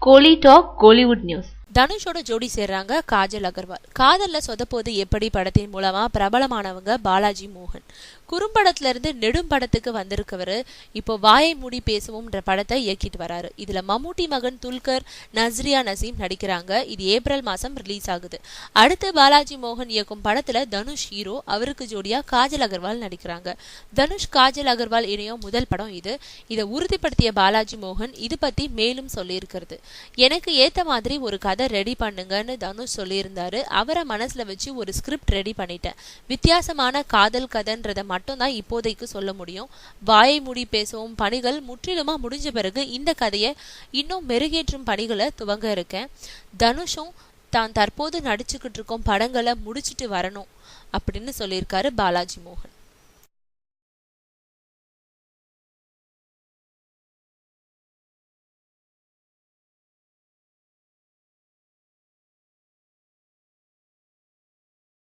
கோலி talk Kollywood news. தனுஷோட ஜோடி சேர்றாங்க காஜல் அகர்வால். காதல்ல சொதப்போது எப்படி படத்தின் மூலமா பிரபலமானவங்க பாலாஜி மோகன். குறும்படத்துல இருந்து நெடும் படத்துக்கு வந்திருக்கவரு இப்போ வாயை மூடி பேசுவோம்ன்ற படத்தை இயக்கிட்டு வராரு. இதுல மம்முட்டி மகன் துல்கர், நஸ்ரியா நசீம் நடிக்கிறாங்க. இது ஏப்ரல் மாசம் ரிலீஸ் ஆகுது. அடுத்து பாலாஜி மோகன் இயக்கும் படத்துல தனுஷ் ஹீரோ, அவருக்கு ஜோடியா காஜல் அகர்வால் நடிக்கிறாங்க. தனுஷ் காஜல் அகர்வால் இணையும் முதல் படம் இது. இதை உறுதிப்படுத்திய பாலாஜி மோகன் இது பத்தி மேலும் சொல்லியிருக்கிறது. எனக்கு ஏத்த மாதிரி ஒரு கதை ரெடி பண்ணுங்கன்னு தனுஷ் சொல்லியிருந்தாரு. அவரை மனசுல வச்சு ஒரு ஸ்கிரிப்ட் ரெடி பண்ணிட்டேன். வித்தியாசமான காதல் கதைன்றதை மட்டும் தான் இப்போதைக்கு சொல்ல முடியும். வாயை மூடி பேசுவோம் பணிகள் முற்றிலுமா முடிஞ்ச பிறகு இந்த கதையை இன்னும் மெருகேற்றும் பணிகளை துவங்க இருக்கேன். தனுஷும் தான் தற்போது நடிச்சுக்கிட்டு இருக்கோம் படங்களை முடிச்சிட்டு வரணும் அப்படின்னு சொல்லியிருக்காரு பாலாஜி மோகன்.